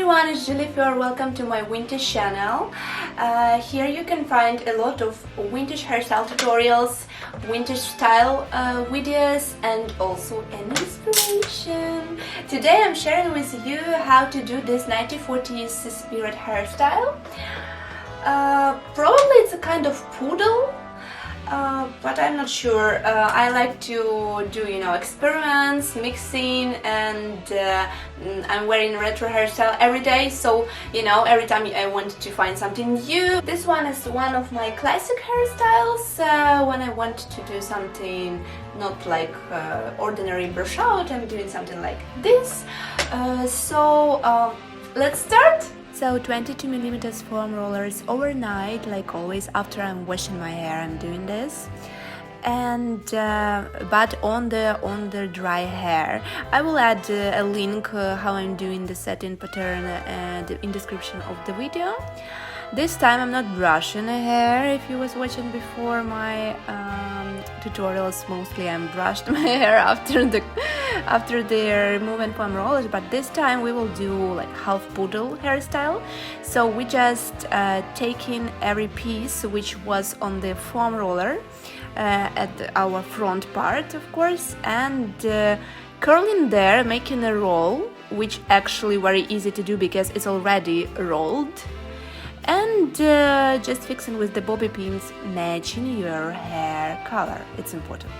everyone, it's Jennifer. Welcome to my vintage channel. Here you can find a lot of vintage hairstyle tutorials, vintage style videos, and also an inspiration. Today I'm sharing with you how to do this 1940s spirit hairstyle. Probably it's a kind of poodle, but I'm not sure. I like to do, experiments, mixing, and I'm wearing retro hairstyle every day, so, every time I want to find something new. This one is one of my classic hairstyles. When I want to do something not like ordinary brush out, I'm doing something like this. Let's start. So 22mm foam rollers overnight, like always. After I'm washing my hair, I'm doing this. And but on the dry hair, I will add a link how I'm doing the setting pattern in description of the video. This time I'm not brushing the hair. If you was watching before my tutorials, mostly I'm brushed my hair after the removing foam rollers, but this time we will do like half poodle hairstyle. So we just taking every piece which was on the foam roller at our front part, of course, and curling there, making a roll, which actually very easy to do because it's already rolled. And just fixing with the bobby pins, matching your hair color. It's important.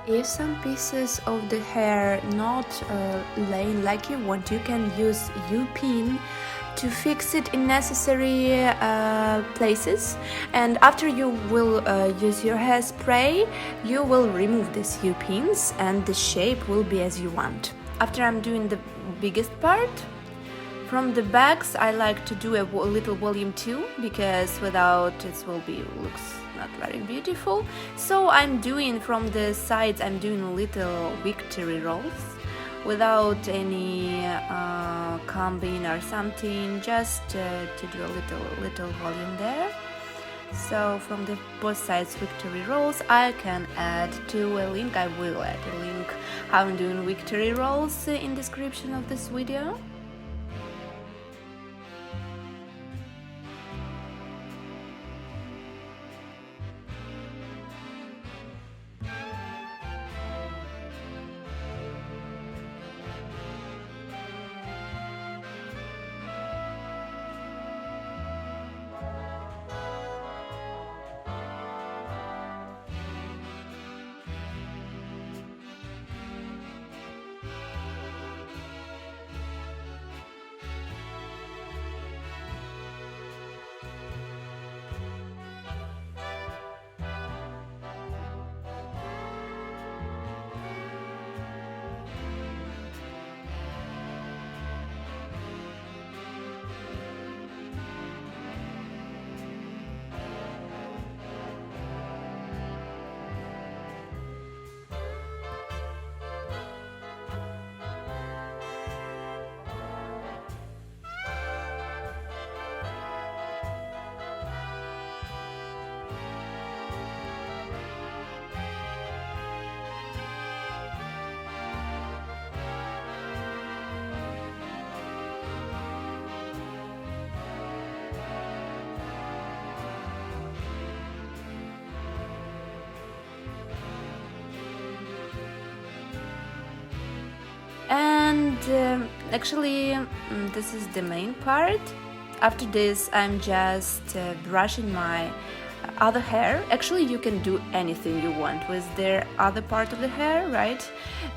If some pieces of the hair not laying like you want, you can use U-pin to fix it in necessary places, and after you will use your hairspray, you will remove these U-pins and the shape will be as you want. After I'm doing the biggest part, from the backs I like to do a little volume too, because without it will be looks not very beautiful. So I'm doing from the sides, I'm doing little victory rolls without any combing or something, just to do a little volume there. So from the both sides victory rolls, I can add to a link. I will add a link how I'm doing victory rolls in description of this video. And actually this is the main part. After this I'm just brushing my other hair. Actually you can do anything you want with the other part of the hair, right?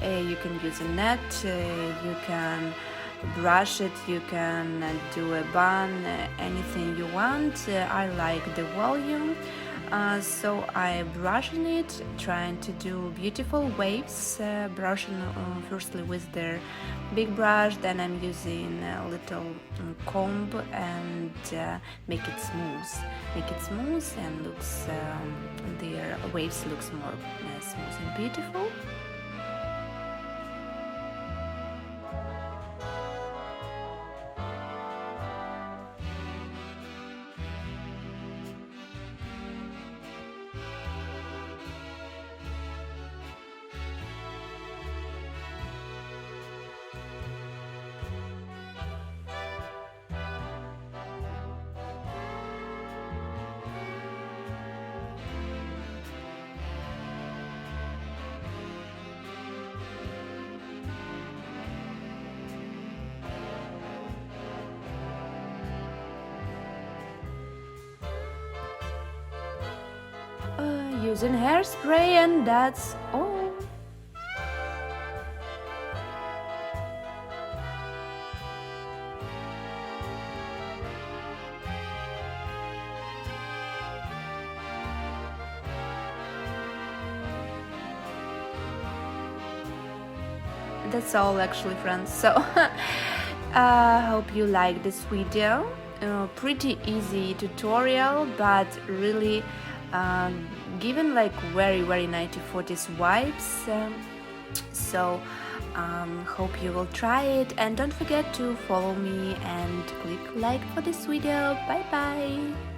You can use a net, you can brush it, you can do a bun, anything you want. I like the volume, so I brushing it, trying to do beautiful waves, brushing firstly with the big brush, then I'm using a little comb and make it smooth and looks their waves looks more smooth and beautiful. Using hairspray, and that's all. That's all actually, friends. So hope you like this video. Pretty easy tutorial, but really given like very 1940s vibes. So hope you will try it, and don't forget to follow me and click like for this video. Bye bye.